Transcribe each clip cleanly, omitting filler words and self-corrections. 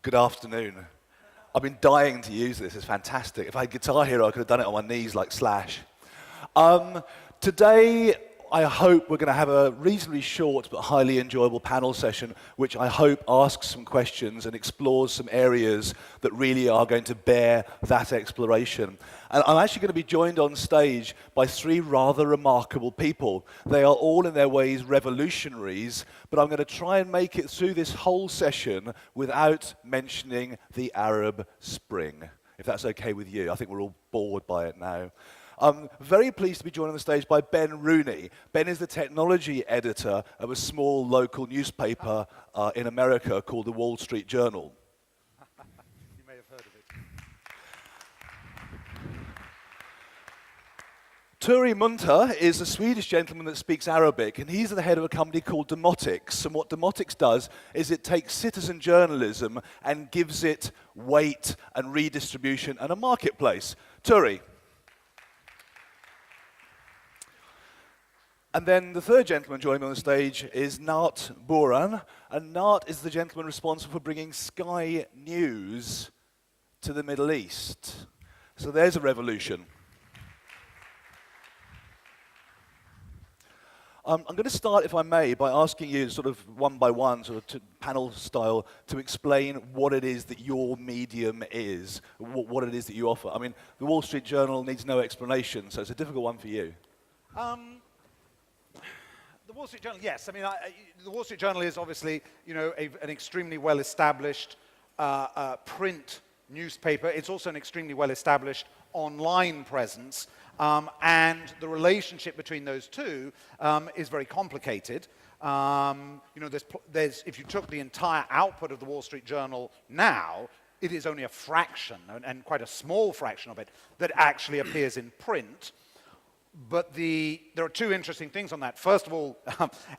Good afternoon. I've been dying to use this. It's fantastic. If I had Guitar Hero, I could have done it on my knees like Slash. Today, I hope we're going to have a reasonably short but highly enjoyable panel session, which I hope asks some questions and explores some areas that really are going to bear that exploration. And I'm actually going to be joined on stage by three rather remarkable people. They are all in their ways revolutionaries, but I'm going to try and make it through this whole session without mentioning the Arab Spring, if that's okay with you. I think we're all bored by it now. I'm very pleased to be joined on the stage by Ben Rooney. Ben is the technology editor of a small local newspaper in America called the Wall Street Journal. You may have heard of it. Turi Munter is a Swedish gentleman that speaks Arabic, and he's the head of a company called Demotics. And what Demotics does is it takes citizen journalism and gives it weight and redistribution and a marketplace. Turi. And then the third gentleman joining me on the stage is Naat Boran. And Naat is the gentleman responsible for bringing Sky News to the Middle East. So there's a revolution. I'm going to start, if I may, by asking you sort of one by one, sort of panel style, to explain what it is that your medium is, what it is that you offer. I mean, the Wall Street Journal needs no explanation, so it's a difficult one for you. The Wall Street Journal, yes. I mean, the Wall Street Journal is obviously, you know, an extremely well-established print newspaper. It's also an extremely well-established online presence, and the relationship between those two is very complicated. You know, if you took the entire output of the Wall Street Journal now, it is only a fraction, and quite a small fraction of it, that actually appears in print. But there are two interesting things on that. First of all,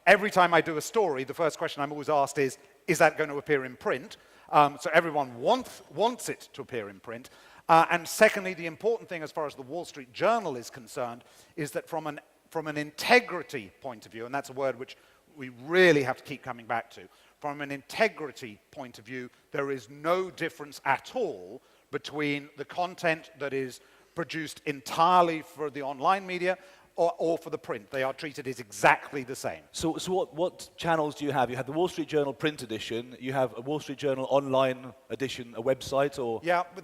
every time I do a story, the first question I'm always asked is that going to appear in print? So everyone wants it to appear in print. And secondly, the important thing as far as the Wall Street Journal is concerned is that from an integrity point of view, and that's a word which we really have to keep coming back to, from an integrity point of view, there is no difference at all between the content that is produced entirely for the online media or for the print. They are treated as exactly the same. So what channels do you have? You have the Wall Street Journal print edition, you have a Wall Street Journal online edition, a website, or? Yeah, well,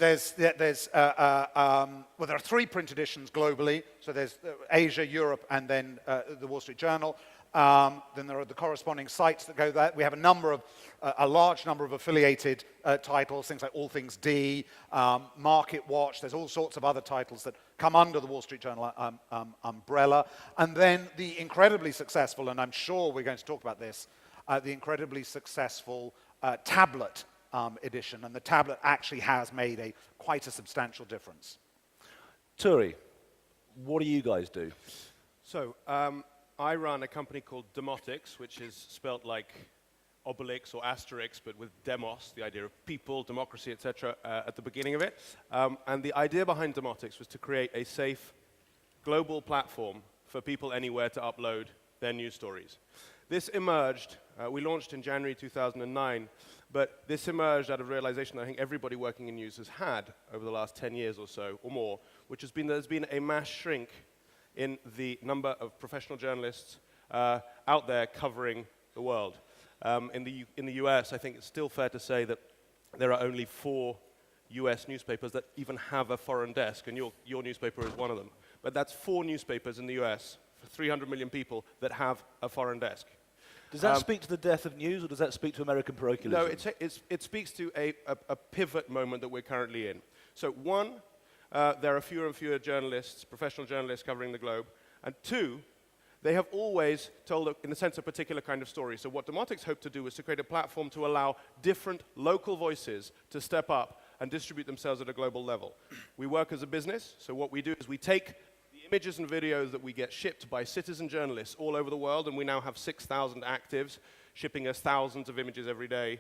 there are three print editions globally. So there's Asia, Europe, and then the Wall Street Journal. Then there are the corresponding sites that go there. We have a large number of affiliated titles, things like All Things D, Market Watch. There's all sorts of other titles that come under the Wall Street Journal umbrella. And then the incredibly successful, and I'm sure we're going to talk about this, the incredibly successful tablet edition. And the tablet actually has made quite a substantial difference. Turi, what do you guys do? So, I run a company called Demotics, which is spelt like Obelix or Asterix, but with demos, the idea of people, democracy, etc., at the beginning of it. And the idea behind Demotics was to create a safe global platform for people anywhere to upload their news stories. This emerged, we launched in January 2009, but this emerged out of realization that I think everybody working in news has had over the last 10 years or so, or more, which has been there's been a mass shrink in the number of professional journalists out there covering the world. In the US, I think it's still fair to say that there are only 4 US newspapers that even have a foreign desk, and your newspaper is one of them. But that's 4 newspapers in the US for 300 million people that have a foreign desk. Does that speak to the death of news, or does that speak to American parochialism? No, it speaks to a pivot moment that we're currently in. So one, there are fewer and fewer journalists, professional journalists covering the globe. And 2, they have always told, in a sense, a particular kind of story. So what Demotics hoped to do was to create a platform to allow different local voices to step up and distribute themselves at a global level. We work as a business, so what we do is we take the images and videos that we get shipped by citizen journalists all over the world, and we now have 6,000 actives shipping us thousands of images every day.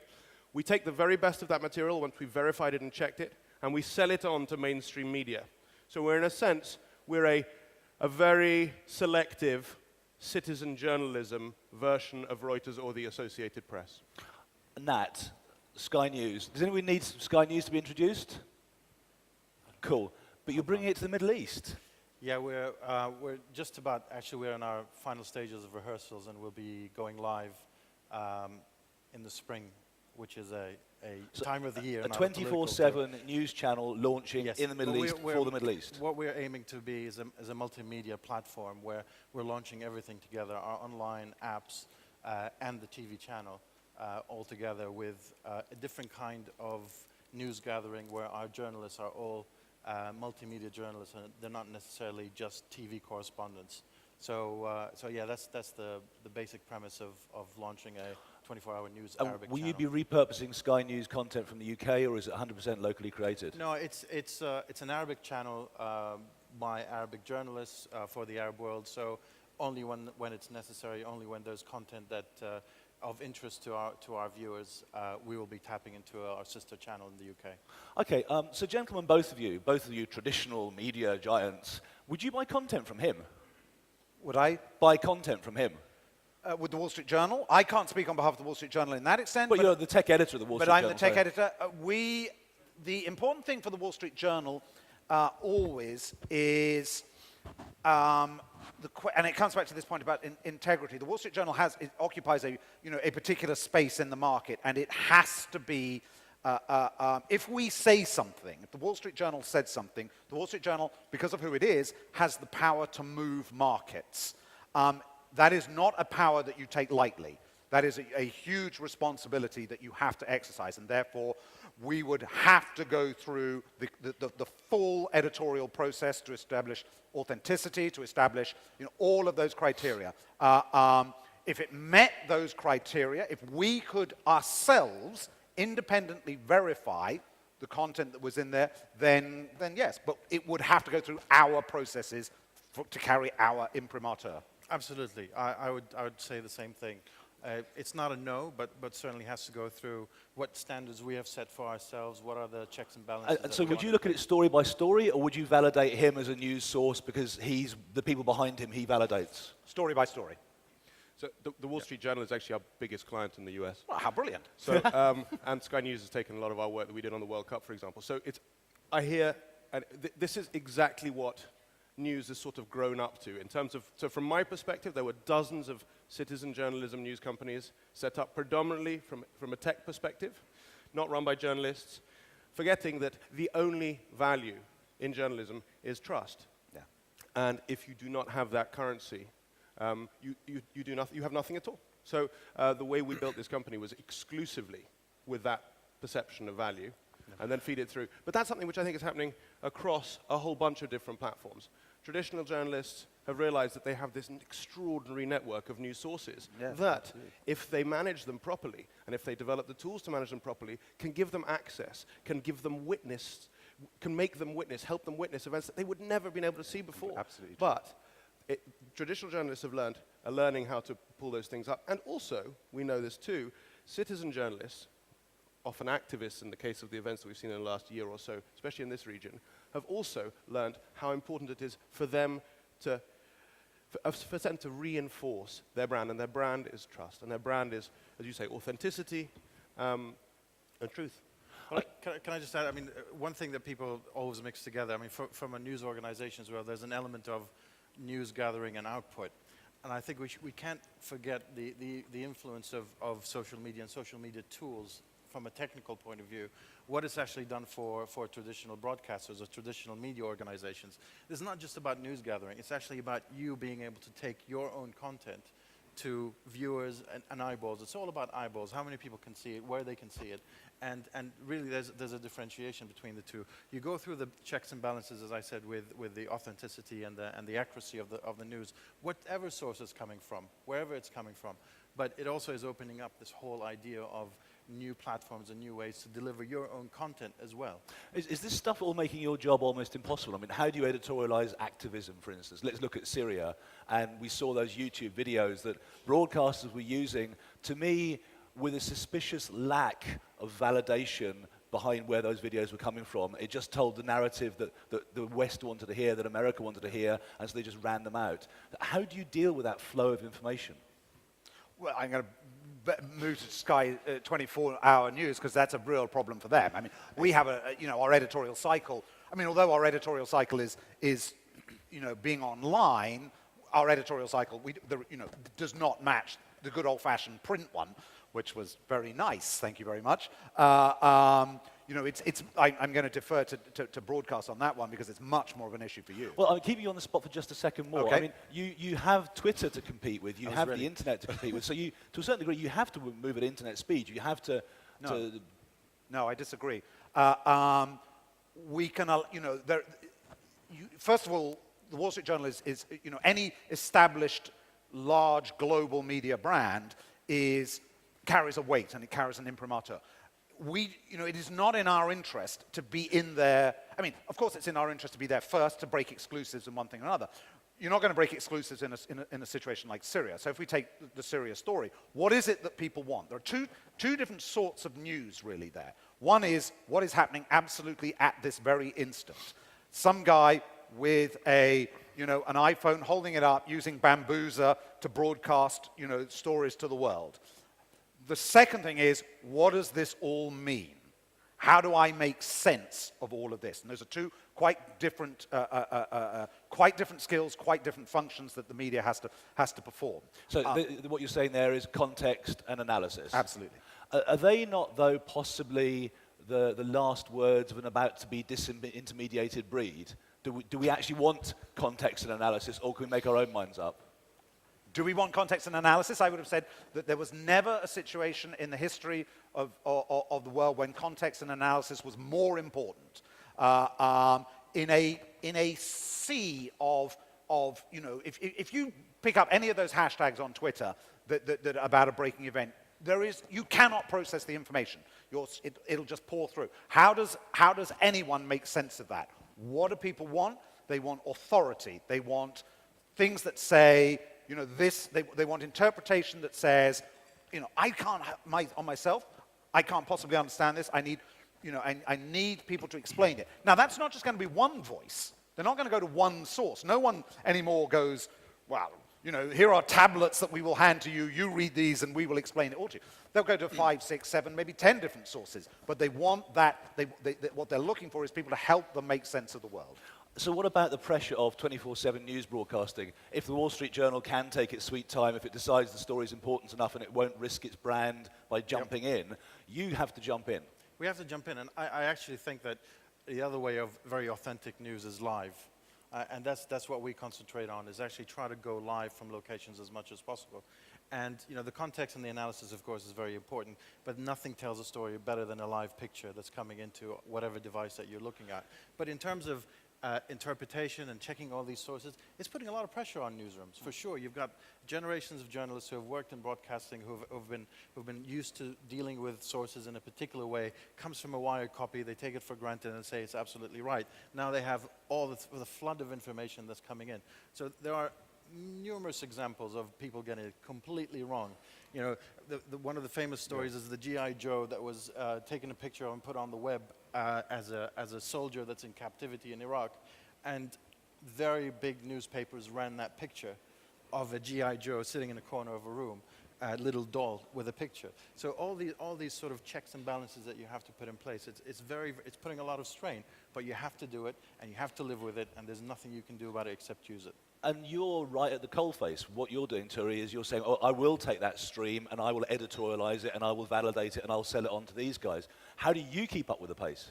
We take the very best of that material once we've verified it and checked it, and we sell it on to mainstream media. So we're, in a sense, we're a very selective citizen journalism version of Reuters or the Associated Press. Nat, Sky News. Does anyone need Sky News to be introduced? Cool. But you're bringing it to the Middle East. Yeah, we're just about, actually we're in our final stages of rehearsals, and we'll be going live in the spring, which is a time of the year. A 24/7 news channel launching in the Middle East for the Middle East. What we're aiming to be is a multimedia platform where we're launching everything together, our online apps and the TV channel all together with a different kind of news gathering where our journalists are all multimedia journalists, and they're not necessarily just TV correspondents. So yeah, that's the basic premise of launching a 24-hour news Arabic will channel. you be repurposing Sky News content from the UK, or is it 100% locally created? No, it's an Arabic channel by Arabic journalists for the Arab world. So only when it's necessary, only when there's content that of interest to our viewers, we will be tapping into our sister channel in the UK. Okay, so gentlemen, both of you traditional media giants, would you buy content from him? Would I? Buy content from him? With the Wall Street Journal? I can't speak on behalf of the Wall Street Journal in that extent. But you're the tech editor of the Wall Street Journal. But I'm the tech editor. The important thing for the Wall Street Journal always is, and it comes back to this point about integrity. The Wall Street Journal occupies a particular space in the market, and it has to be. If we say something, if the Wall Street Journal said something, the Wall Street Journal, because of who it is, has the power to move markets. That is not a power that you take lightly. That is a huge responsibility that you have to exercise, and therefore we would have to go through the full editorial process to establish authenticity, to establish all of those criteria. If it met those criteria, if we could ourselves independently verify the content that was in there, then yes, but it would have to go through our processes to carry our imprimatur. Absolutely. I would say the same thing. It's not a no, but certainly has to go through what standards we have set for ourselves, what are the checks and balances. And so would you look at it story by story, or would you validate him as a news source because he's the people behind him he validates? Story by story. So the Wall Street Journal is actually our biggest client in the US. Well, how brilliant. So, and Sky News has taken a lot of our work that we did on the World Cup, for example. So I hear, and this is exactly what news has sort of grown up to in terms of, so from my perspective, there were dozens of citizen journalism news companies set up predominantly from a tech perspective, not run by journalists, forgetting that the only value in journalism is trust. Yeah. And if you do not have that currency, you have nothing at all. So the way we built this company was exclusively with that perception of value, and then feed it through. But that's something which I think is happening across a whole bunch of different platforms. Traditional journalists have realized that they have this extraordinary network of news sources that, if they manage them properly, and if they develop the tools to manage them properly, can give them access, can give them witness, can make them witness, help them witness events that they would never have been able to see before. Absolutely. But traditional journalists are learning how to pull those things up. And also, we know this too, citizen journalists, often activists in the case of the events that we've seen in the last year or so, especially in this region, have also learned how important it is for them to reinforce their brand, and their brand is trust, and their brand is, as you say, authenticity and truth. Can I just add, I mean, one thing that people always mix together, I mean, from a news organization as well, there's an element of news gathering and output. And I think we can't forget the influence of social media and social media tools from a technical point of view, what it's actually done for traditional broadcasters or traditional media organizations. It's not just about news gathering, it's actually about you being able to take your own content to viewers and eyeballs. It's all about eyeballs, how many people can see it, where they can see it, and really there's a differentiation between the two. You go through the checks and balances, as I said, with the authenticity and the accuracy of the news, whatever source it's coming from, wherever it's coming from. But it also is opening up this whole idea of new platforms and new ways to deliver your own content as well. Is this stuff all making your job almost impossible? I mean, how do you editorialize activism, for instance? Let's look at Syria, and we saw those YouTube videos that broadcasters were using, to me, with a suspicious lack of validation behind where those videos were coming from. It just told the narrative that the West wanted to hear, that America wanted to hear, and so they just ran them out. How do you deal with that flow of information? Well, I'm going to move to Sky 24-hour news because that's a real problem for them. I mean, we have our editorial cycle. I mean, although our editorial cycle is being online, our editorial cycle does not match the good old-fashioned print one, which was very nice. Thank you very much. I'm going to defer to broadcast on that one because it's much more of an issue for you. Well, I'll keep you on the spot for just a second more. Okay. I mean, you have Twitter to compete with. You have the internet to compete with. So to a certain degree, you have to move at internet speed. You have to... No, I disagree. We can, first of all, the Wall Street Journal is any established large global media brand carries a weight and it carries an imprimatur. It is not in our interest to be in there. I mean, of course, it's in our interest to be there first to break exclusives and one thing or another. You're not going to break exclusives in a situation like Syria. So if we take the Syria story, what is it that people want? There are two different sorts of news really there. One is what is happening absolutely at this very instant. Some guy with an iPhone holding it up using Bambuser to broadcast stories to the world. The second thing is, what does this all mean? How do I make sense of all of this? And those are two quite different skills, quite different functions that the media has to perform. So what you're saying there is context and analysis. Absolutely. Are they not, though, possibly the last words of an about-to-be disintermediated breed? Do we actually want context and analysis, or can we make our own minds up? Do we want context and analysis? I would have said that there was never a situation in the history of the world when context and analysis was more important. In a sea of if you pick up any of those hashtags on Twitter that about a breaking event, you cannot process the information. It'll just pour through. How does anyone make sense of that? What do people want? They want authority. They want things that say, they want interpretation that says, I can't on myself, I can't possibly understand this. I need people to explain it. Now, that's not just going to be one voice. They're not going to go to one source. No one anymore goes, well, here are tablets that we will hand to you. You read these and we will explain it all to you. They'll go to 5, 6, 7, maybe 10 different sources. But they want that. What they're looking for is people to help them make sense of the world. So what about the pressure of 24/7 news broadcasting? If the Wall Street Journal can take its sweet time, if it decides the story is important enough and it won't risk its brand by jumping in, you have to jump in. We have to jump in, and I actually think that the other way of very authentic news is live. And that's what we concentrate on, is actually try to go live from locations as much as possible. And the context and the analysis, of course, is very important, but nothing tells a story better than a live picture that's coming into whatever device that you're looking at. But in terms of interpretation and checking all these sources, it's putting a lot of pressure on newsrooms, for sure. You've got generations of journalists who have worked in broadcasting, who've been used to dealing with sources in a particular way, comes from a wired copy, they take it for granted and say it's absolutely right. Now they have all the flood of information that's coming in. So there are numerous examples of people getting it completely wrong. One of the famous stories is the G.I. Joe that was taken a picture of and put on the web as a soldier that's in captivity in Iraq. And very big newspapers ran that picture of a G.I. Joe sitting in a corner of a room, a little doll with a picture. So all these sort of checks and balances that you have to put in place, it's putting a lot of strain, but you have to do it, and you have to live with it, and there's nothing you can do about it except use it. And you're right at the coalface. What you're doing, Turi, is you're saying, I will take that stream and I will editorialize it and I will validate it and I'll sell it on to these guys. How do you keep up with the pace?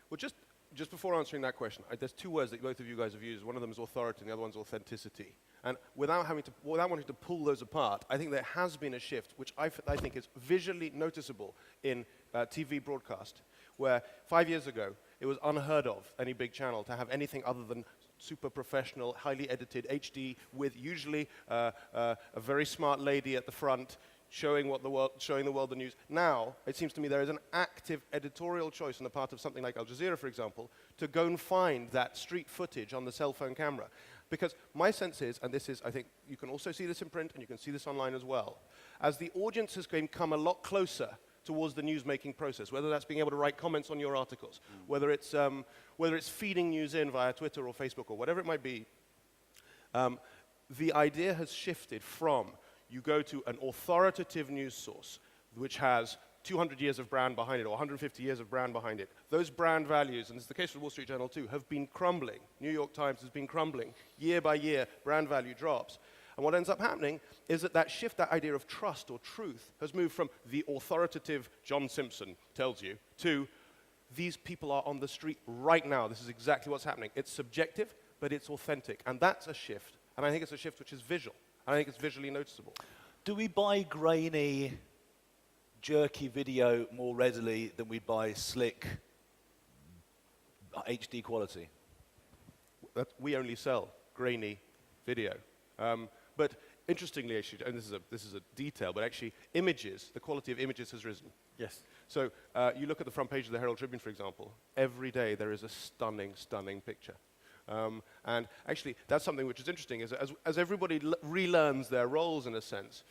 Well, just before answering that question, there's two words that both of you guys have used. One of them is authority and the other one's authenticity. And without wanting to pull those apart, I think there has been a shift, which I think is visually noticeable in TV broadcast, where 5 years ago, it was unheard of, any big channel, to have anything other than super professional, highly edited HD with usually a very smart lady at the front showing the world the news. Now, it seems to me there is an active editorial choice on the part of something like Al Jazeera, for example, to go and find that street footage on the cell phone camera. Because my sense is, and this is, I think, you can also see this in print and you can see this online as well, as the audience has come a lot closer towards the news-making process, whether that's being able to write comments on your articles, whether it's feeding news in via Twitter or Facebook or whatever it might be, the idea has shifted from you go to an authoritative news source which has 200 years of brand behind it, or 150 years of brand behind it. Those brand values, and it's the case for the Wall Street Journal too, have been crumbling. New York Times has been crumbling. Year by year, brand value drops. And what ends up happening is that shift, that idea of trust or truth, has moved from the authoritative John Simpson tells you to these people are on the street right now. This is exactly what's happening. It's subjective, but it's authentic. And that's a shift. And I think it's a shift which is visual. And I think it's visually noticeable. Do we buy grainy, jerky video more readily than we buy slick HD quality? We only sell grainy video. But interestingly, actually, and this is a detail, but actually images, the quality of images has risen. Yes. So you look at the front page of the Herald Tribune, for example. Every day there is a stunning, stunning picture. And actually, that's something which is interesting, is as everybody relearns their roles, in a sense,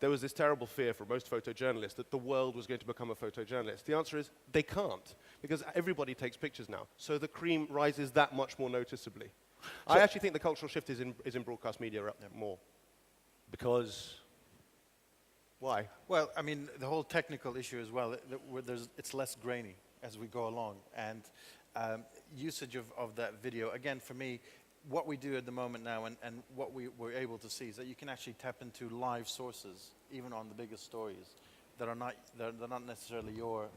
there was this terrible fear for most photojournalists that the world was going to become a photojournalist. The answer is they can't, because everybody takes pictures now. So the cream rises that much more noticeably. I actually think the cultural shift is in broadcast media more. Because Why? Well, I mean, the whole technical issue as well, it's less grainy as we go along. And usage of that video, again, for me, what we do at the moment now and what we're able to see is that you can actually tap into live sources, even on the biggest stories, that are not necessarily your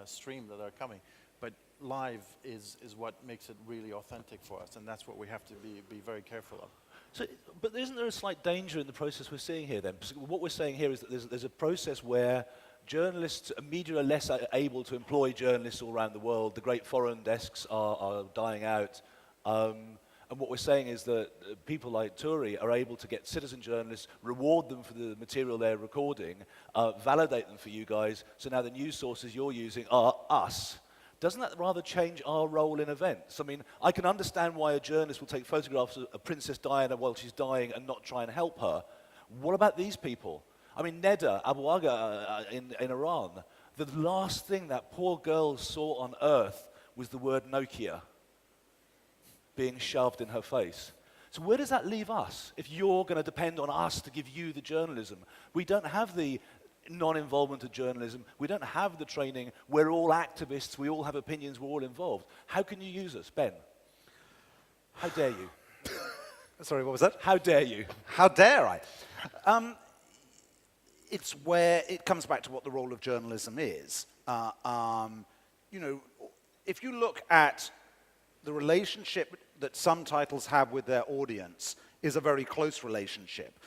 stream that are coming. But live is what makes it really authentic for us, and that's what we have to be very careful of. So, but isn't there a slight danger in the process we're seeing here then? Because what we're saying here is that there's a process where journalists, media are less able to employ journalists all around the world. The great foreign desks are dying out. And what we're saying is that people like Turi are able to get citizen journalists, reward them for the material they're recording, validate them for you guys, so now the news sources you're using are us. Doesn't that rather change our role in events? I mean, I can understand why a journalist will take photographs of Princess Diana while she's dying and not try and help her. What about these people? I mean, Neda Abu Agha in Iran, the last thing that poor girl saw on earth was the word Nokia being shoved in her face. So where does that leave us if you're going to depend on us to give you the journalism? We don't have the non-involvement of journalism. We don't have the training. We're all activists. We all have opinions. We're all involved. How can you use us, Ben? How dare you? Sorry, what was that? How dare you? How dare I? It's where it comes back to what the role of journalism is. You know, if you look at the relationship that some titles have with their audience is a very close relationship.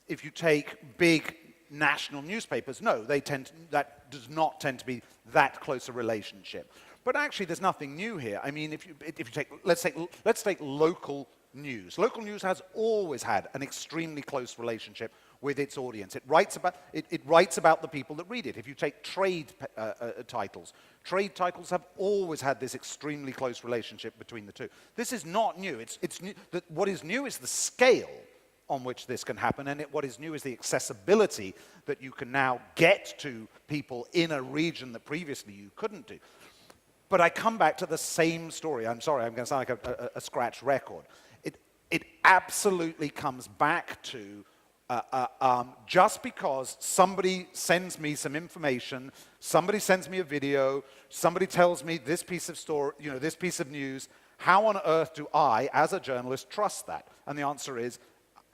If you take big national newspapers, no, that does not tend to be that close a relationship. But actually, there's nothing new here. I mean, if you take, let's take local news. Local news has always had an extremely close relationship with its audience. It writes about the people that read it. If you take trade titles have always had this extremely close relationship between the two. This is not new. It's new. What is new is the scale on which this can happen, and what is new is the accessibility that you can now get to people in a region that previously you couldn't do. But I come back to the same story. I'm sorry, I'm going to sound like a scratch record. It absolutely comes back to just because somebody sends me some information, somebody sends me a video, somebody tells me this piece of story, you know, this piece of news, how on earth do I, as a journalist, trust that? And the answer is,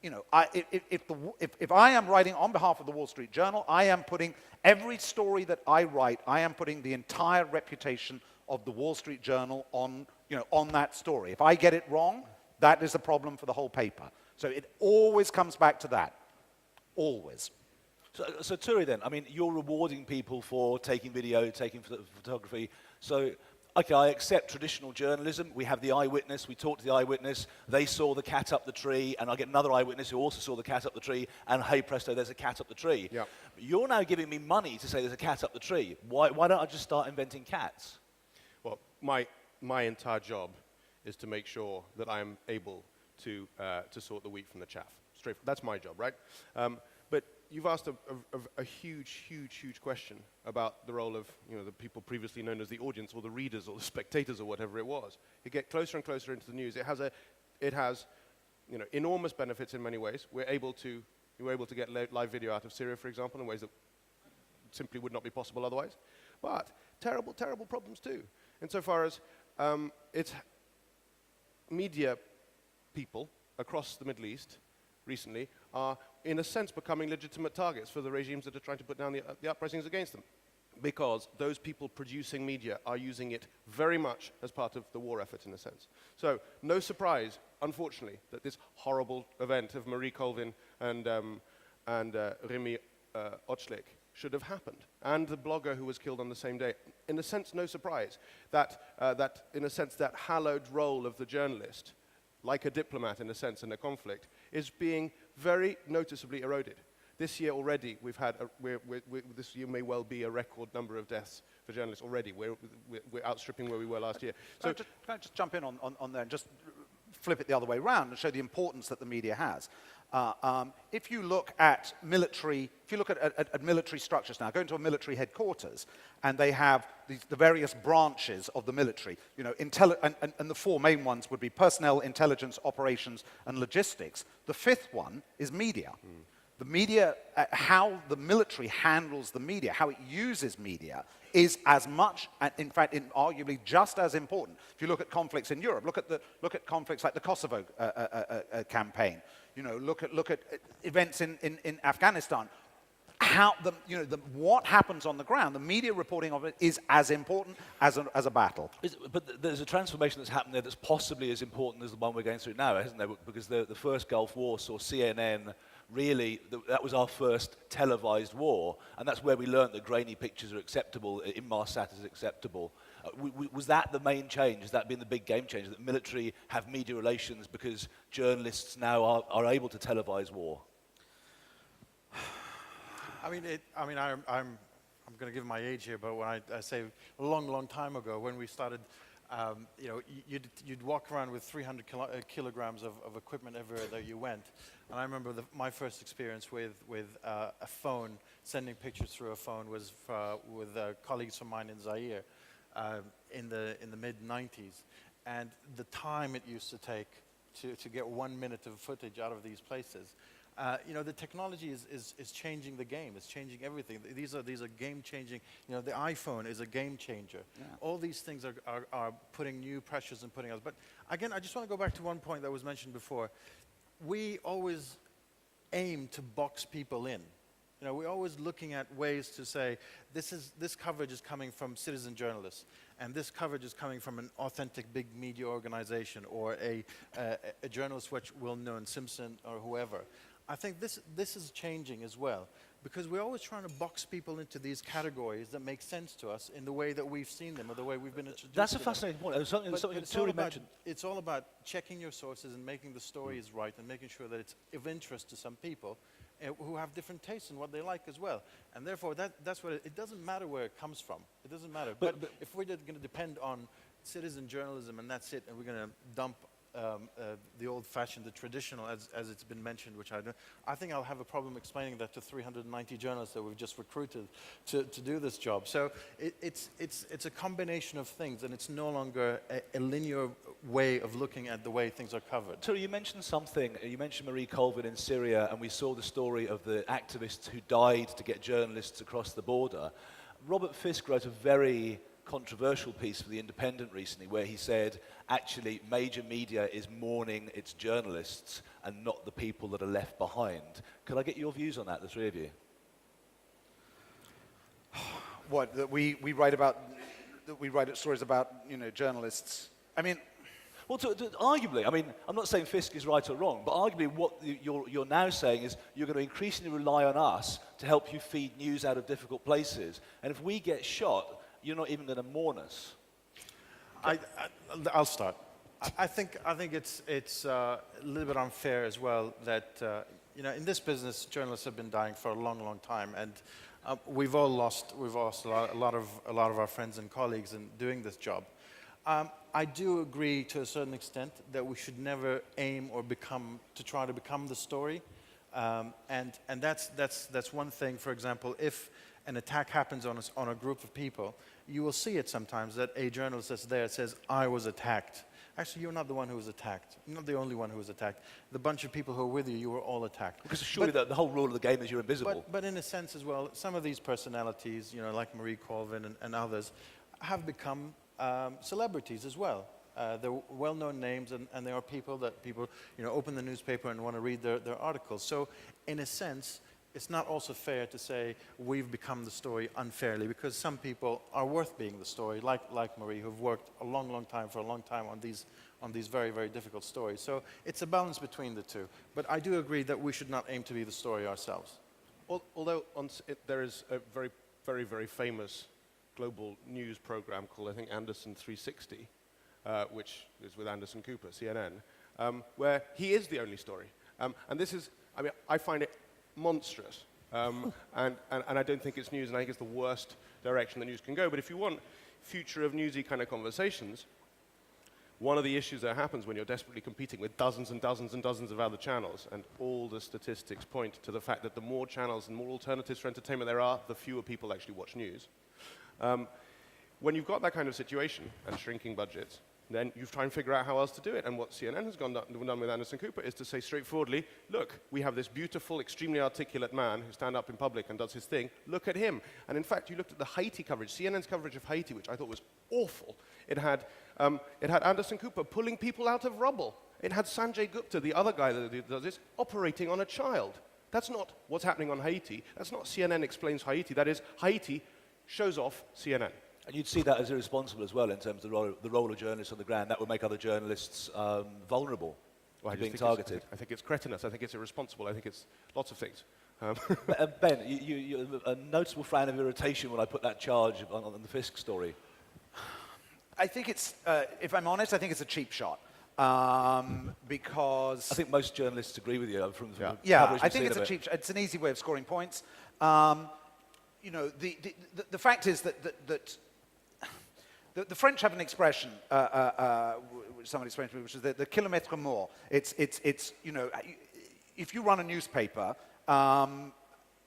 you know, if I am writing on behalf of the Wall Street Journal, I am putting every story that I write, I am putting the entire reputation of the Wall Street Journal on, you know, on that story. If I get it wrong, that is a problem for the whole paper. So it always comes back to that. Always. So Turi then, I mean, you're rewarding people for taking video, taking photography. So, okay, I accept traditional journalism. We have the eyewitness. We talk to the eyewitness. They saw the cat up the tree, and I get another eyewitness who also saw the cat up the tree, and hey presto, there's a cat up the tree. Yep. But you're now giving me money to say there's a cat up the tree. Why don't I just start inventing cats? Well, my entire job is to make sure that I'm able to sort the wheat from the chaff. That's my job, right? But you've asked a huge, huge, huge question about the role of, you know, the people previously known as the audience or the readers or the spectators or whatever it was. You get closer and closer into the news. It has enormous benefits in many ways. We were able to get live video out of Syria, for example, in ways that simply would not be possible otherwise. But terrible, terrible problems too, insofar as it's media people across the Middle East recently are, in a sense, becoming legitimate targets for the regimes that are trying to put down the uprisings against them. Because those people producing media are using it very much as part of the war effort, in a sense. So, no surprise, unfortunately, that this horrible event of Marie Colvin and Remy Ochlik should have happened. And the blogger who was killed on the same day. In a sense, no surprise that, in a sense, that hallowed role of the journalist, like a diplomat, in a sense, in a conflict, is being very noticeably eroded. This year already, we've had, this year may well be a record number of deaths for journalists already. We're outstripping where we were last year. So, can I just jump in on there and just flip it the other way around and show the importance that the media has? If you look at military, military structures now, go into a military headquarters, and they have the various branches of the military. And the four main ones would be personnel, intelligence, operations, and logistics. The fifth one is media. The media, how the military handles the media, how it uses media, is as much, and in fact, arguably just as important. If you look at conflicts in Europe, look at conflicts like the Kosovo campaign. Look at events in Afghanistan. What happens on the ground, the media reporting of it is as important as a battle. But there's a transformation that's happened there that's possibly as important as the one we're going through now, isn't there? Because the first Gulf War saw CNN. Really, that was our first televised war, and that's where we learned that grainy pictures are acceptable, Inmarsat is acceptable. Was that the main change? Has that been the big game changer, that military have media relations because journalists now are able to televise war? I'm going to give my age here, but when I say a long, long time ago, when we started, you'd walk around with 300 kilograms of equipment everywhere that you went. And I remember my first experience with a phone, sending pictures through a phone, was with colleagues of mine in Zaire in the mid-90s. And the time it used to take to get 1 minute of footage out of these places. The technology is changing the game. It's changing everything. These are game-changing. The iPhone is a game changer. Yeah. All these things are putting new pressures and putting us. But again, I just want to go back to one point that was mentioned before. We always aim to box people in. We're always looking at ways to say, this coverage is coming from citizen journalists, and this coverage is coming from an authentic big media organization, or a journalist which will know, Simpson or whoever. I think this is changing as well, because we're always trying to box people into these categories that make sense to us in the way that we've seen them or the way we've been introduced That's to a fascinating point. Something Turi mentioned. It's all about checking your sources and making the stories right and making sure that it's of interest to some people who have different tastes in what they like as well. And therefore, that's what it doesn't matter where it comes from. It doesn't matter. But if we're going to depend on citizen journalism and that's it, and we're going to dump the old-fashioned, the traditional, as it's been mentioned, which I think I'll have a problem explaining that to 390 journalists that we've just recruited to do this job. So it's a combination of things, and it's no longer a linear way of looking at the way things are covered. So you mentioned something. You mentioned Marie Colvin in Syria, and we saw the story of the activists who died to get journalists across the border. Robert Fisk wrote a very controversial piece for The Independent recently, where he said, actually, major media is mourning its journalists and not the people that are left behind. Could I get your views on that, the three of you? What, that we write stories about, journalists? I mean, well, arguably, I'm not saying Fisk is right or wrong, but arguably what you're now saying is you're going to increasingly rely on us to help you feed news out of difficult places. And if we get shot, you're not even going to mourn us. I'll start. I think it's a little bit unfair as well that in this business, journalists have been dying for a long, long time, and we've lost a lot of our friends and colleagues in doing this job. I do agree to a certain extent that we should never aim or try to become the story, and that's one thing. For example, if an attack happens on a group of people, you will see it sometimes that a journalist that's there says, I was attacked. Actually, you're not the one who was attacked. You're not the only one who was attacked. The bunch of people who were with you, you were all attacked. Because surely the whole rule of the game is you're invisible. But in a sense as well, some of these personalities, you know, like Marie Colvin and others, have become celebrities as well. They're well-known names, and there are people that people, you know, open the newspaper and want to read their articles. So, in a sense, it's not also fair to say we've become the story unfairly, because some people are worth being the story, like Marie, who've worked a long, long time on these very, very difficult stories. So it's a balance between the two. But I do agree that we should not aim to be the story ourselves. Although there is a very, very, very famous global news program called, I think, Anderson 360, which is with Anderson Cooper, CNN, where he is the only story. And this is, I mean, I find it monstrous. And I don't think it's news, and I think it's the worst direction that news can go. But if you want future of newsy kind of conversations, one of the issues that happens when you're desperately competing with dozens and dozens and dozens of other channels, and all the statistics point to the fact that the more channels and more alternatives for entertainment there are, the fewer people actually watch news. When you've got that kind of situation and shrinking budgets, then you try and figure out how else to do it. And what CNN has done with Anderson Cooper is to say straightforwardly, look, we have this beautiful, extremely articulate man who stands up in public and does his thing. Look at him. And in fact, you looked at the Haiti coverage, CNN's coverage of Haiti, which I thought was awful. It had Anderson Cooper pulling people out of rubble. It had Sanjay Gupta, the other guy that does this, operating on a child. That's not what's happening on Haiti. That's not CNN explains Haiti. That is, Haiti shows off CNN. And you'd see that as irresponsible as well in terms of the role of journalists on the ground. That would make other journalists vulnerable to being targeted. I think it's cretinous. I think it's irresponsible. I think it's lots of things. Ben, you're a noticeable frown of irritation when I put that charge on the Fisk story. I think it's, if I'm honest, I think it's a cheap shot. Because... I think most journalists agree with you from the yeah, coverage I think we've it's seen a of cheap shot. It's an easy way of scoring points. You know, the fact is that the French have an expression, which somebody explained to me, which is the kilomètre mort. It's you know, if you run a newspaper,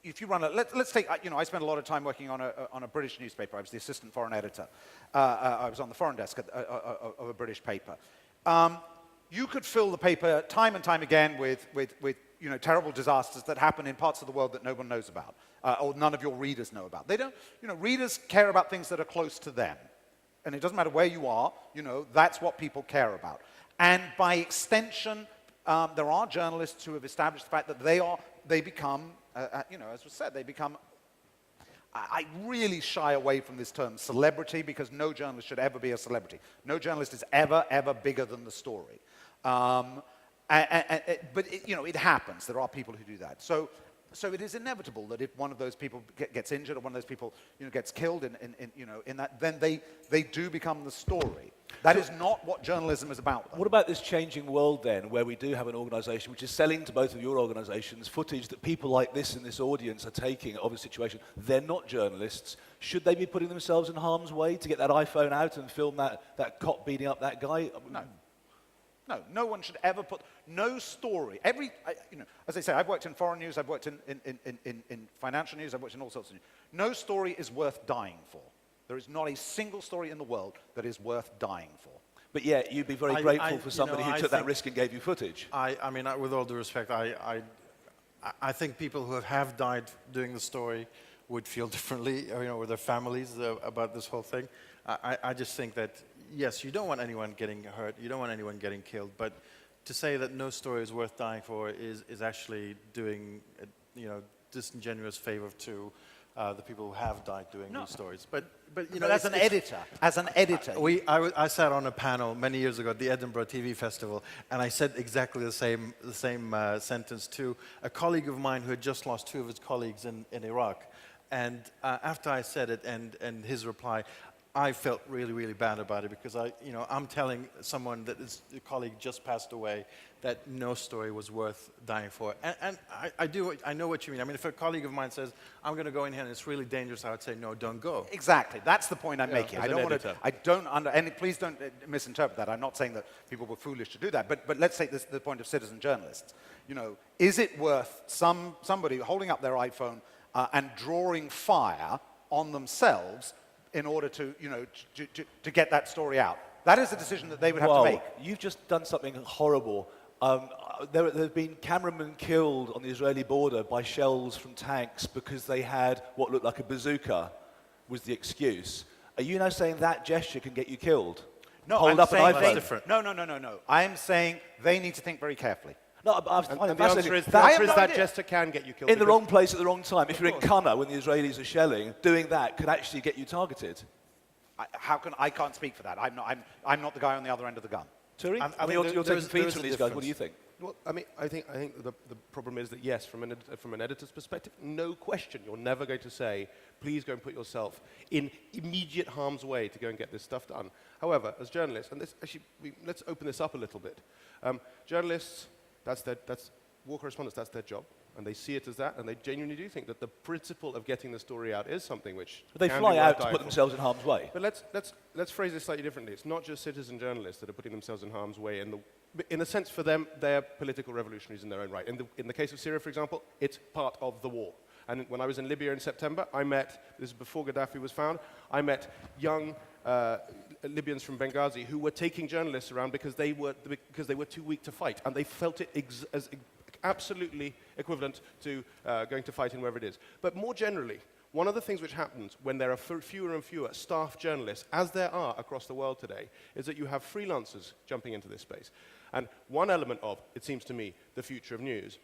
if you run a, let's take, you know, I spent a lot of time working on a British newspaper. I was the assistant foreign editor. I was on the foreign desk of a British paper. You could fill the paper time and time again with you know, terrible disasters that happen in parts of the world that no one knows about, or none of your readers know about. They don't, you know, readers care about things that are close to them. And it doesn't matter where you are, you know, that's what people care about. And by extension, there are journalists who have established the fact that they become, you know, as was said, they become, I really shy away from this term celebrity, because no journalist should ever be a celebrity. No journalist is ever bigger than the story. But you know, it happens. There are people who do that. So it is inevitable that if one of those people gets injured, or one of those people, you know, gets killed in that, then they do become the story. That is not what journalism is about, though. What about this changing world then, where we do have an organisation which is selling to both of your organisations footage that people like this in this audience are taking of a situation? They're not journalists. Should they be putting themselves in harm's way to get that iPhone out and film that cop beating up that guy? No. No, no one should ever put, no story, you know, as I say, I've worked in foreign news, I've worked in financial news, I've worked in all sorts of news. No story is worth dying for. There is not a single story in the world that is worth dying for. But yet, you'd be very grateful for somebody who took that risk and gave you footage. I mean, with all due respect, I think people who have died doing the story would feel differently, you know, with their families about this whole thing. I just think that, yes, you don't want anyone getting hurt, you don't want anyone getting killed, but to say that no story is worth dying for is actually doing, you know, disingenuous favor to the people who have died doing these stories. But you know, as an editor, I sat on a panel many years ago at the Edinburgh TV Festival, and I said exactly the same sentence to a colleague of mine who had just lost two of his colleagues in Iraq. And after I said it, and his reply, I felt really, really bad about it, because I'm telling someone that his colleague just passed away that no story was worth dying for. And I know what you mean. I mean, if a colleague of mine says, I'm going to go in here and it's really dangerous, I would say, no, don't go. Exactly. That's the point I'm making. And please don't misinterpret that. I'm not saying that people were foolish to do that, but let's take this, the point of citizen journalists. You know, is it worth somebody holding up their iPhone and drawing fire on themselves in order to, you know, to get that story out? That is a decision that they would have to make. You've just done something horrible. There have been cameramen killed on the Israeli border by shells from tanks because they had what looked like a bazooka, was the excuse. Are you now saying that gesture can get you killed? No, Hold I'm up an saying iPhone. different. No. I'm saying they need to think very carefully. No, I find it And the answer fascinating. is, I have no that idea. gesture can get you killed. In the because- wrong place at the wrong time. If you're in Qana when the Israelis are shelling, doing that could actually get you targeted. I can't speak for that. I'm not the guy on the other end of the gun. Turi? I I think mean, you're there taking is- feeds there from is a these guys. What do you think? Well, I mean, I think the problem is that yes, from an editor's perspective, no question, you're never going to say, please go and put yourself in immediate harm's way to go and get this stuff done. However, as journalists, and this actually, let's open this up a little bit. Journalists, that's war correspondents, that's their job, and they see it as that, and they genuinely do think that the principle of getting the story out is something which They can fly be out worth to dying put for. themselves in harm's way. But let's phrase this slightly differently. It's not just citizen journalists that are putting themselves in harm's way. In a sense, for them, they're political revolutionaries in their own right. In the case of Syria, for example, it's part of the war. And when I was in Libya in September, I met, this is before Gaddafi was found, I met young Libyans from Benghazi who were taking journalists around because they were too weak to fight. And they felt it as absolutely equivalent to going to fight in wherever it is. But more generally, one of the things which happens when there are fewer and fewer staff journalists, as there are across the world today, is that you have freelancers jumping into this space. And one element of, it seems to me, the future of news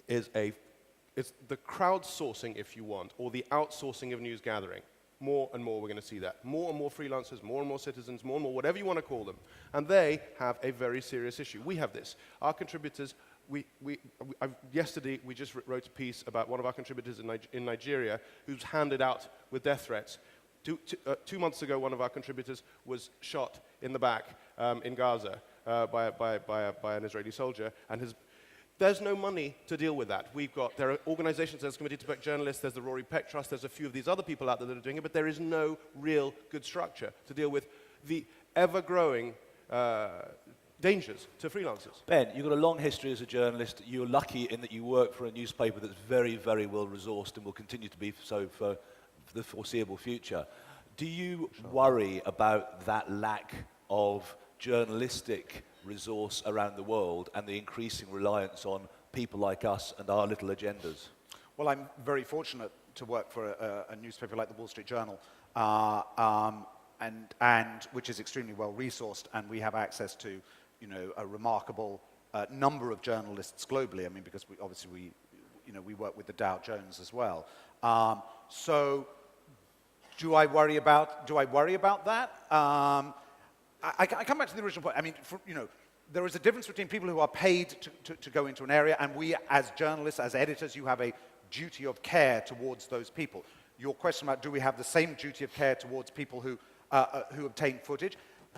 is it's the crowdsourcing, if you want, or the outsourcing of news gathering. More and more we're going to see that. More and more freelancers, more and more citizens, more and more, whatever you want to call them. And they have a very serious issue. We have this. Our contributors, yesterday we just wrote a piece about one of our contributors in Nigeria who's handed out with death threats. 2 months ago, one of our contributors was shot in the back in Gaza by an Israeli soldier, and there's no money to deal with that. There are organizations, there's Committee to Protect Journalists, there's the Rory Peck Trust, there's a few of these other people out there that are doing it, but there is no real good structure to deal with the ever-growing dangers to freelancers. Ben, you've got a long history as a journalist. You're lucky in that you work for a newspaper that's very, very well resourced and will continue to be so for the foreseeable future. Do you worry about that lack of journalistic resource around the world and the increasing reliance on people like us and our little agendas? Well, I'm very fortunate to work for a newspaper like the Wall Street Journal, and which is extremely well resourced, and we have access to, a remarkable number of journalists globally. I mean, because we work with the Dow Jones as well. So, do I worry about that? I come back to the original point. I mean, there is a difference between people who are paid to go into an area, and we, as journalists, as editors, you have a duty of care towards those people. Your question about do we have the same duty of care towards people who obtain footage?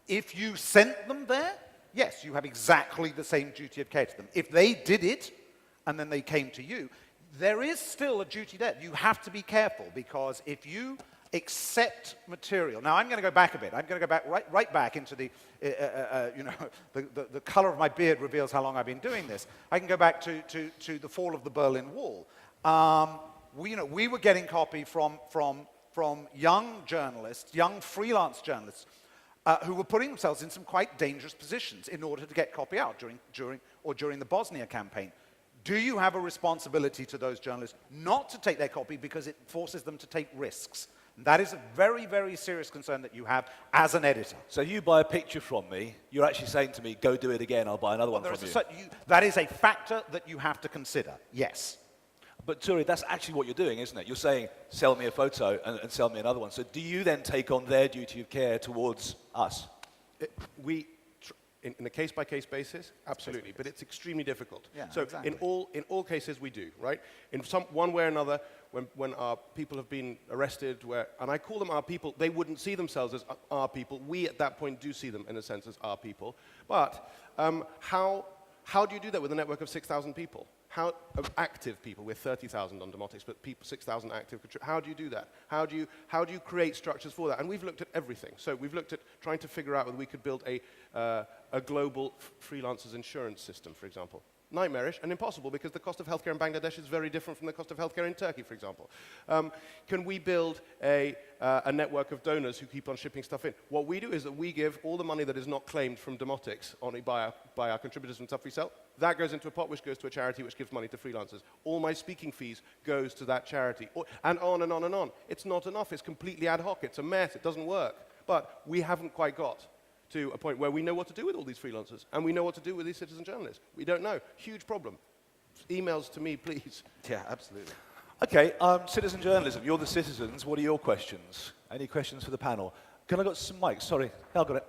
If you sent them there, yes, you have exactly the same duty of care to them. If they did it, and then they came to you, there is still a duty there. You have to be careful, because if you accept material. Now, I'm going to go back a bit. I'm going to go back right back into the color of my beard reveals how long I've been doing this. I can go back to the fall of the Berlin Wall. We were getting copy from young journalists, young freelance journalists, who were putting themselves in some quite dangerous positions in order to get copy out during the Bosnia campaign. Do you have a responsibility to those journalists not to take their copy because it forces them to take risks? That is a very, very serious concern that you have as an editor. So you buy a picture from me, you're actually saying to me, go do it again, I'll buy another one from you. That is a factor that you have to consider, yes. But Turi, that's actually what you're doing, isn't it? You're saying, sell me a photo and sell me another one. So do you then take on their duty of care towards us? In a case-by-case basis, absolutely, but it's extremely difficult. Yeah, so exactly. in all cases we do, right? In one way or another, when our people have been arrested, and I call them our people, they wouldn't see themselves as our people. We at that point do see them in a sense as our people. But how do you do that with a network of 6,000 people? Active people? We're 30,000 on Demotics, but 6,000 active. How do you do that? How do you create structures for that? And we've looked at everything. So we've looked at trying to figure out whether we could build a global freelancers insurance system, for example. nightmarish and impossible because the cost of healthcare in Bangladesh is very different from the cost of healthcare in Turkey, for example. Can we build a network of donors who keep on shipping stuff in? What we do is that we give all the money that is not claimed from Demotics by our contributors and stuff we sell. That goes into a pot which goes to a charity which gives money to freelancers. All my speaking fees goes to that charity. And on and on and on. It's not enough. It's completely ad hoc. It's a mess. It doesn't work. But we haven't quite got to a point where we know what to do with all these freelancers, and we know what to do with these citizen journalists. We don't know. Huge problem. Emails to me, please. Yeah, absolutely. Okay, citizen journalism. You're the citizens. What are your questions? Any questions for the panel? Can I got some mics? Sorry, Hal got it.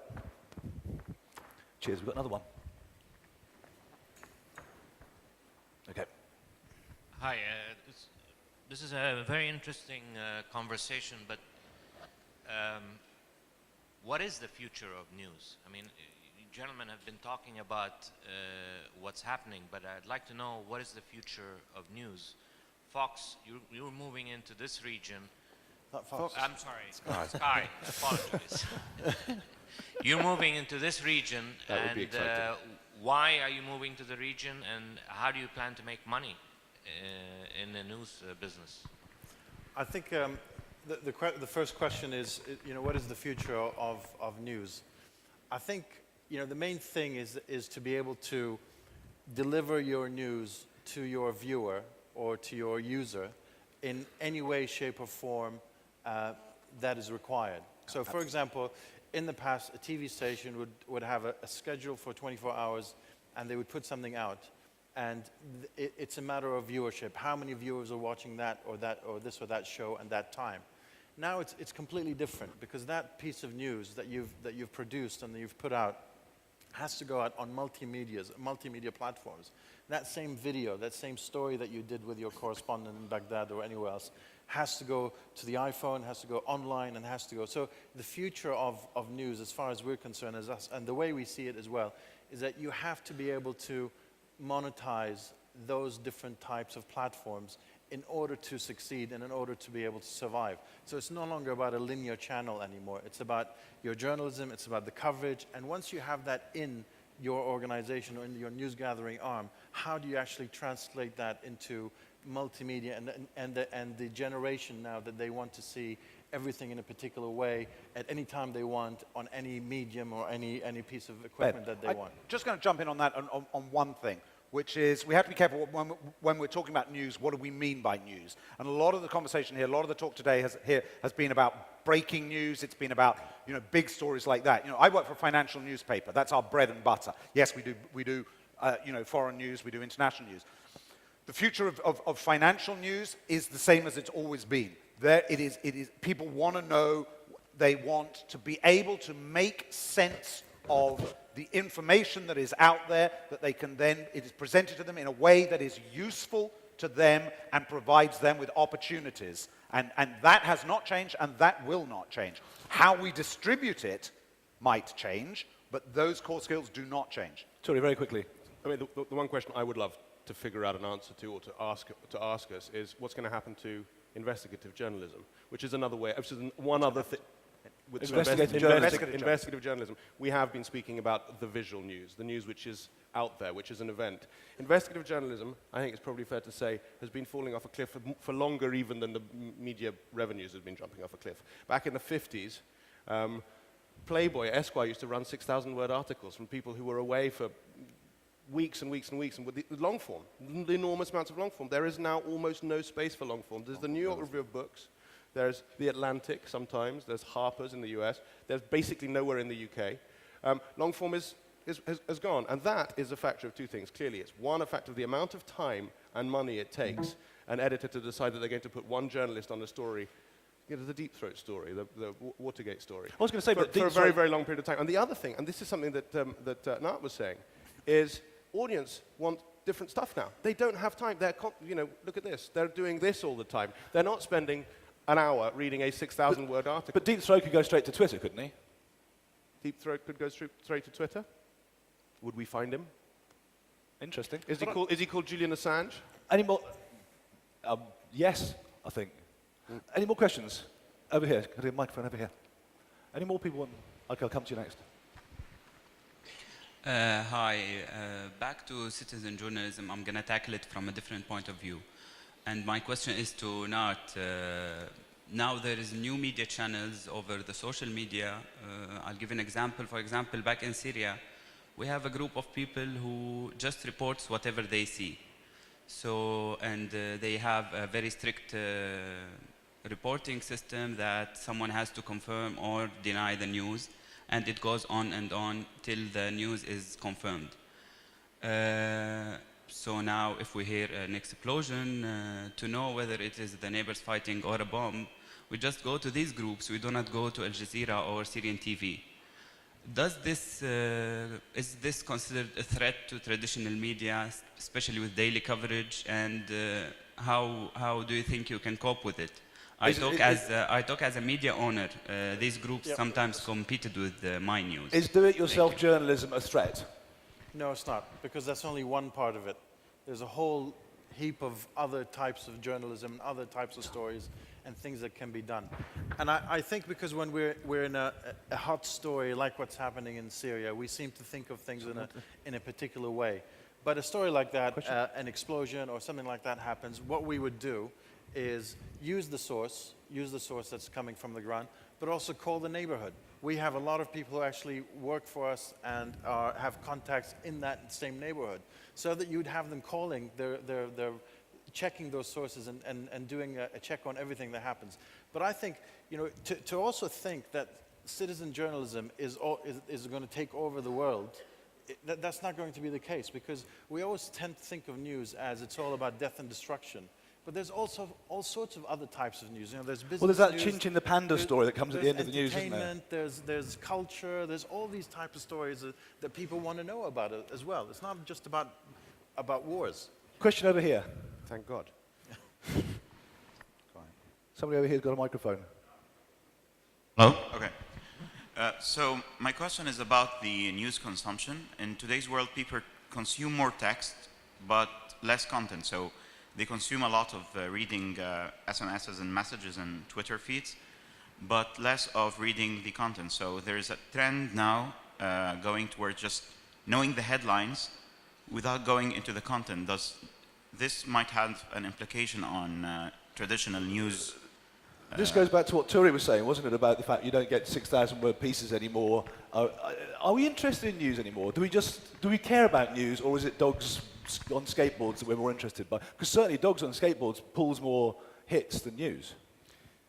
Cheers. We've got another one. Okay. Hi, this is a very interesting conversation, but what is the future of news? I mean, you gentlemen have been talking about what's happening, but I'd like to know what is the future of news. Fox, you're moving into this region. Not Fox. I'm sorry, Sky. Apologize. You're moving into this region, That would be exciting. Why are you moving to the region, and how do you plan to make money in the news business? I think the first question is, what is the future of news? I think, the main thing is to be able to deliver your news to your viewer or to your user in any way, shape, or form that is required. So, for example, in the past, a TV station would have a schedule for 24 hours, and they would put something out. And it's a matter of viewership. How many viewers are watching that or this or that show and that time? Now it's completely different, because that piece of news that you've produced and that you've put out has to go out on multimedia platforms. That same video, that same story that you did with your correspondent in Baghdad or anywhere else, has to go to the iPhone, has to go online, and has to go. So the future of news, as far as we're concerned, is us, and the way we see it as well, is that you have to be able to monetize those different types of platforms in order to succeed and in order to be able to survive. So it's no longer about a linear channel anymore. It's about your journalism, it's about the coverage, and once you have that in your organization or in your news gathering arm, how do you actually translate that into multimedia and the generation now that they want to see everything in a particular way at any time they want, on any medium or any piece of equipment that they want. Just going to jump in on that on one thing, which is we have to be careful when we're talking about news, what do we mean by news? And a lot of the conversation here, a lot of the talk today has been about breaking news. It's been about big stories like that. I work for a financial newspaper. That's our bread and butter. Yes, we do foreign news, we do international news. The future of financial news is the same as it's always been. It is. People want to know. They want to be able to make sense of the information that is out there, that they can then, it is presented to them in a way that is useful to them and provides them with opportunities. And that has not changed, and that will not change. How we distribute it might change, but those core skills do not change. Sorry, very quickly. I mean, the one question I would love to figure out an answer to, or to ask us, is what's going to happen to investigative journalism, which is another way, which is one other thing. Investigative journalism. We have been speaking about the visual news, the news which is out there, which is an event. Investigative journalism, I think it's probably fair to say, has been falling off a cliff for longer even than the media revenues have been jumping off a cliff. Back in the 50s, Playboy, Esquire used to run 6,000-word articles from people who were away for weeks and weeks and weeks, and with the long form, the enormous amounts of long form. There is now almost no space for long form. There's the New York Review of Books, there's The Atlantic sometimes, there's Harper's in the US, there's basically nowhere in the UK. Long form has gone, and that is a factor of two things. Clearly, it's one, a factor of the amount of time and money it takes an editor to decide that they're going to put one journalist on a story, the Deep Throat story, the Watergate story. I was going to say, for a very, very long period of time. And the other thing, and this is something that Nat was saying, is audience want different stuff now. They don't have time. They're, look at this. They're doing this all the time. They're not spending an hour reading a 6,000-word article. But Deep Throat could go straight to Twitter, couldn't he? Deep Throat could go straight to Twitter. Would we find him? Interesting. Is he called Julian Assange? Any more? Yes, I think. Any more questions? Over here. Got a microphone over here. Any more people want? Okay, I'll come to you next. Hi, back to citizen journalism. I'm going to tackle it from a different point of view. And my question is to Nart. Now there is new media channels over the social media. I'll give an example. For example, back in Syria, we have a group of people who just reports whatever they see. So, and they have a very strict reporting system that someone has to confirm or deny the news, and it goes on and on till the news is confirmed. So now if we hear an explosion, to know whether it is the neighbors fighting or a bomb, we just go to these groups. We do not go to Al Jazeera or Syrian TV. Does this, is this considered a threat to traditional media, especially with daily coverage, and how do you think you can cope with it? I talk as a media owner. These groups sometimes competed with my news. Is do-it-yourself journalism a threat? No, it's not, because that's only one part of it. There's a whole heap of other types of journalism, other types of stories, and things that can be done. And I think because when we're in a hot story like what's happening in Syria, we seem to think of things in a particular way. But a story like that, an explosion or something like that happens, what we would do is use the source that's coming from the ground, but also call the neighborhood. We have a lot of people who actually work for us and have contacts in that same neighborhood, so that you'd have them calling, they're checking those sources and doing a check on everything that happens. But I think, you know, to also think that citizen journalism is going to take over the world, that's not going to be the case, because we always tend to think of news as it's all about death and destruction. But there's also all sorts of other types of news. You know, there's business Well, there's that news, Chin Chin the Panda story that comes at the end of the news, isn't there? entertainment, there's culture, there's all these types of stories that people want to know about it as well. It's not just about wars. Question over here. Thank God. Somebody over here's got a microphone. Hello? Okay. So my question is about the news consumption. In today's world, people consume more text, but less content. So they consume a lot of reading SMSs and messages and Twitter feeds, but less of reading the content. So there is a trend now going towards just knowing the headlines without going into the content. Does this might have an implication on traditional news? This goes back to what Turi was saying, wasn't it, about the fact you don't get 6,000 word pieces anymore. Are we interested in news anymore? Do we care about news, or is it dogs on skateboards that we're more interested by? Because certainly dogs on skateboards pulls more hits than news.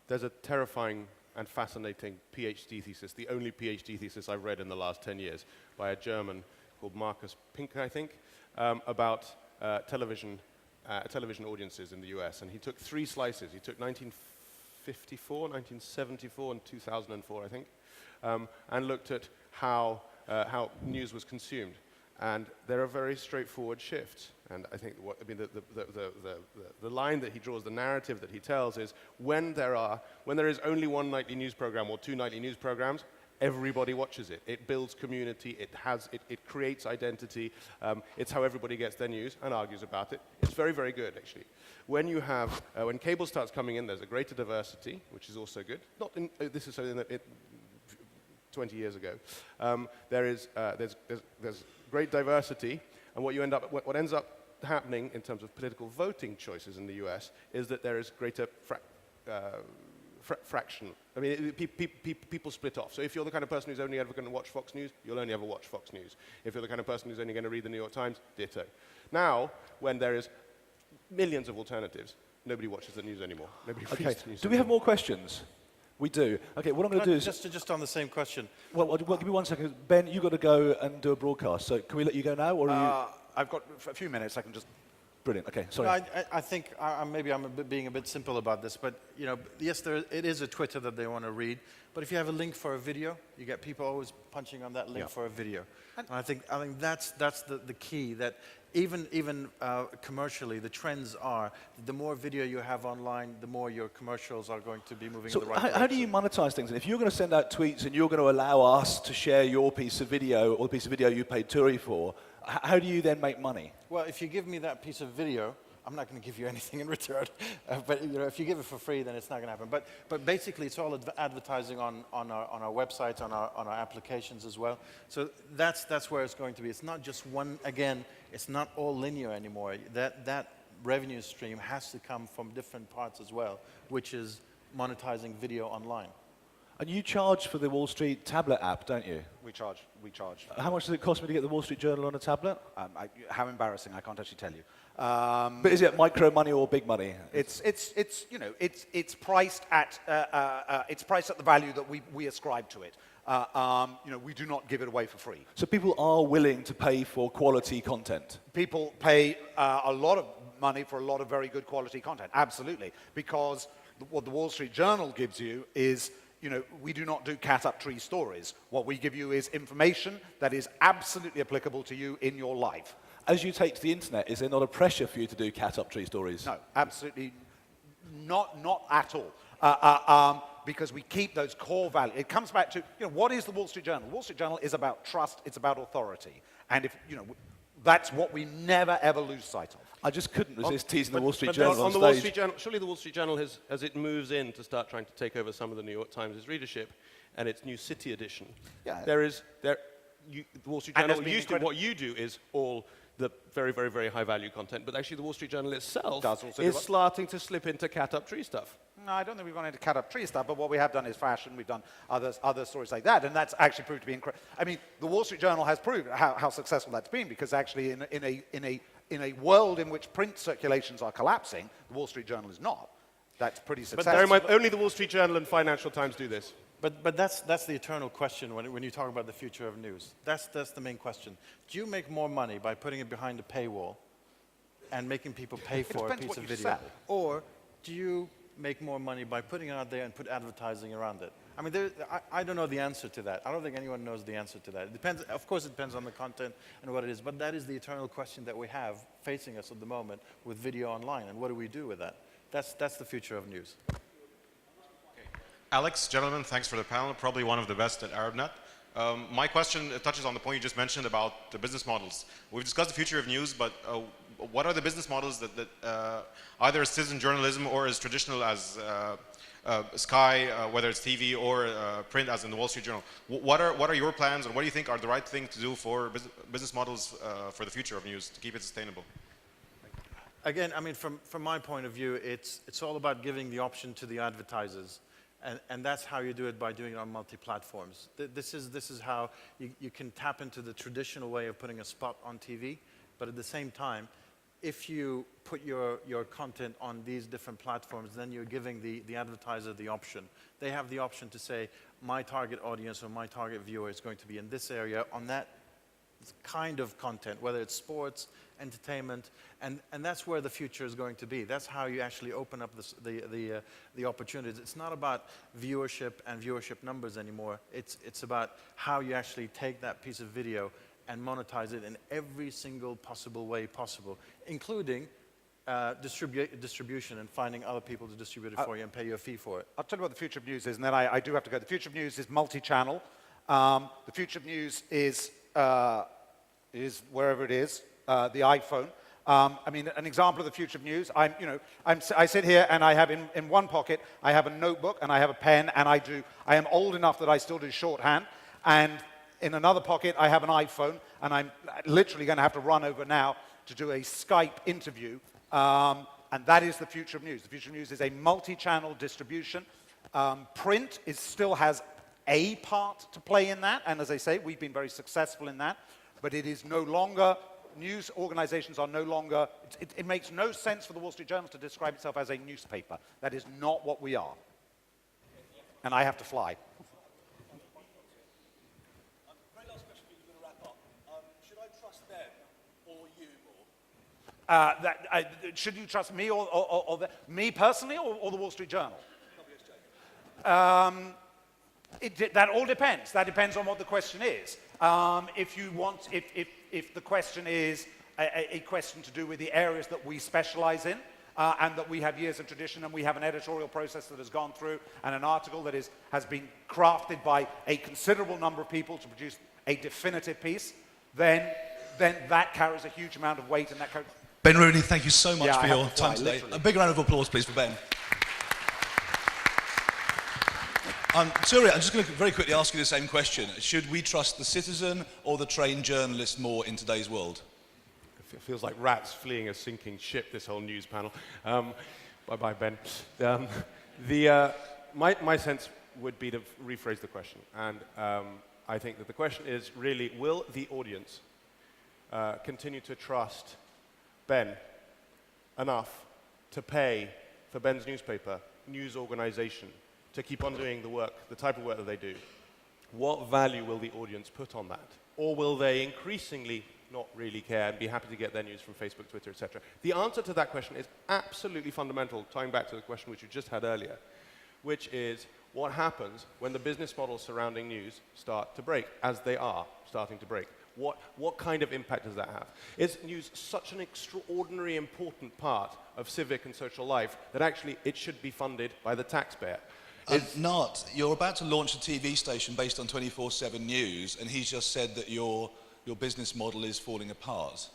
There's a terrifying and fascinating PhD thesis, the only PhD thesis I've read in the last 10 years, by a German called Markus Pinker, I think, about television audiences in the US. And he took 3 slices. He took 1954, 1974, and 2004, I think, and looked at how news was consumed. And there are very straightforward shifts. And I think the line that he draws, the narrative that he tells, is when there is only one nightly news program or 2 nightly news programs, everybody watches it. It builds community. It creates identity. It's how everybody gets their news and argues about it. It's very, very good, actually. When you have when cable starts coming in, there's a greater diversity, which is also good. Not in, this is something that 20 years ago. There's great diversity, and what ends up happening in terms of political voting choices in the US is that there is greater fraction. I mean, people split off. So if you're the kind of person who's only ever going to watch Fox News, you'll only ever watch Fox News. If you're the kind of person who's only going to read the New York Times, ditto. Now, when there is millions of alternatives, nobody watches the news anymore. Nobody reads the news. Do we have more questions? We do. Okay, what I'm going to do is... Just on the same question. Well, give me 1 second. Ben, you've got to go and do a broadcast. So can we let you go now, or are you... I've got a few minutes. I can just... Brilliant. Okay, sorry. No, I think maybe I'm being a bit simple about this, but you know, yes, it is a Twitter that they want to read. But if you have a link for a video, you get people always punching on that link for a video. And I think that's the key. That even commercially, the trends are the more video you have online, the more your commercials are going to be moving in the right direction. How do you monetize things? And if you're going to send out tweets and you're going to allow us to share your piece of video or the piece of video you paid Turi for, how do you then make money? Well, if you give me that piece of video, I'm not going to give you anything in return. But if you give it for free, then it's not going to happen. But basically, it's all advertising on our websites, on our applications as well. So that's where it's going to be. It's not just one. Again, it's not all linear anymore. That revenue stream has to come from different parts as well, which is monetizing video online. And you charge for the Wall Street tablet app, don't you? We charge. How much does it cost me to get the Wall Street Journal on a tablet? How embarrassing! I can't actually tell you. But is it micro money or big money? It's priced at the value that we ascribe to it. We do not give it away for free. So people are willing to pay for quality content? People pay a lot of money for a lot of very good quality content, absolutely, because what the Wall Street Journal gives you is, we do not do cat up tree stories. What we give you is information that is absolutely applicable to you in your life. As you take to the internet, is there not a pressure for you to do cat up tree stories? No, absolutely not at all. Because we keep those core values. It comes back to, what is the Wall Street Journal? The Wall Street Journal is about trust, it's about authority. And that's what we never, ever lose sight of. I just couldn't resist teasing the Wall Street But Journal on the Wall stage. Street Journal, surely the Wall Street Journal has, as it moves in to start trying to take over some of the New York Times' readership, and its new City edition, the Wall Street And Journal there's been used to, what you do is all the very, very, very high value content, but actually the Wall Street Journal itself Does also is do what? starting to slip into cat up tree stuff. No, I don't think we've gone into cat up tree stuff, but what we have done is fashion. We've done other stories like that, and that's actually proved to be incredible. I mean, the Wall Street Journal has proved how successful that's been, because actually in a world in which print circulations are collapsing, the Wall Street Journal is not. That's pretty But successful. bear in mind, only the Wall Street Journal and Financial Times do this. But that's the eternal question when you talk about the future of news. That's the main question. Do you make more money by putting it behind a paywall and making people pay for a depends piece what of you video? sell. Or do you make more money by putting it out there and put advertising around it? I mean, I don't know the answer to that. I don't think anyone knows the answer to that. It depends. Of course, it depends on the content and what it is, but that is the eternal question that we have facing us at the moment with video online, and what do we do with that? That's the future of news. Alex, gentlemen, thanks for the panel. Probably one of the best at ArabNet. My question touches on the point you just mentioned about the business models. We've discussed the future of news, but what are the business models that either as citizen journalism or as traditional as Sky, whether it's TV or print, as in the Wall Street Journal? What are your plans, and what do you think are the right thing to do for business models for the future of news to keep it sustainable? Again, I mean, from my point of view, it's all about giving the option to the advertisers. And that's how you do it, by doing it on multi-platforms. This is how you can tap into the traditional way of putting a spot on TV, but at the same time, if you put your content on these different platforms, then you're giving the advertiser the option. They have the option to say, my target audience or my target viewer is going to be in this area on that kind of content, whether it's sports, entertainment, and that's where the future is going to be. That's how you actually open up the opportunities. It's not about viewership and viewership numbers anymore. It's about how you actually take that piece of video and monetize it in every single possible way possible, including distribution and finding other people to distribute it for you and pay you a fee for it. I'll tell you what the future of news is, and then I do have to go. The future of news is multi-channel. The future of news is wherever it is, the iPhone. I mean, an example of the future of news, I sit here and I have in one pocket, I have a notebook and I have a pen, and I am old enough that I still do shorthand, and in another pocket I have an iPhone, and I'm literally going to have to run over now to do a Skype interview, and that is the future of news. The future of news is a multi-channel distribution. Print still has a part to play in that, and as I say, we've been very successful in that, but it is no longer, news organizations are no longer, it makes no sense for the Wall Street Journal to describe itself as a newspaper. That is not what we are. And I have to fly. Very last question for you, we're going to wrap up. Should I trust them or you more? Should you trust me or me personally or the Wall Street Journal? That all depends. That depends on what the question is. If the question is a question to do with the areas that we specialize in, and that we have years of tradition, and we have an editorial process that has gone through, and an article that has been crafted by a considerable number of people to produce a definitive piece, then that carries a huge amount of weight, and Ben Rooney, thank you so much Yeah, for I have your to fly, time today. literally. A big round of applause, please, for Ben. Turi, I'm just going to very quickly ask you the same question. Should we trust the citizen or the trained journalist more in today's world? It feels like rats fleeing a sinking ship, this whole news panel. Bye-bye, Ben. My sense would be to rephrase the question. And I think that the question is really, will the audience continue to trust Ben enough to pay for Ben's newspaper, news organization, to keep on doing the work, the type of work that they do? What value will the audience put on that? Or will they increasingly not really care and be happy to get their news from Facebook, Twitter, etc.? The answer to that question is absolutely fundamental, tying back to the question which you just had earlier, which is what happens when the business models surrounding news start to break, as they are starting to break. What kind of impact does that have? Is news such an extraordinary important part of civic and social life that actually it should be funded by the taxpayer? Nart, you're about to launch a TV station based on 24/7 News, and he's just said that your business model is falling apart.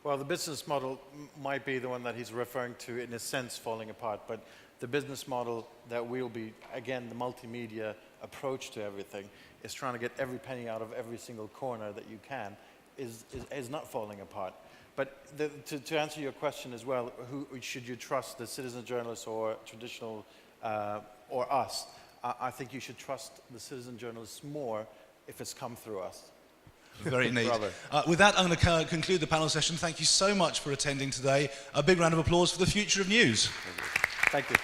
Well, the business model might be the one that he's referring to, in a sense, falling apart, but the business model that will be, again, the multimedia approach to everything, is trying to get every penny out of every single corner that you can, is not falling apart. But to answer your question as well, who should you trust, the citizen journalists or traditional, or us? I think you should trust the citizen journalists more if it's come through us. Very neat. Bravo. With that, I'm going to conclude the panel session. Thank you so much for attending today. A big round of applause for the future of news. Thank you.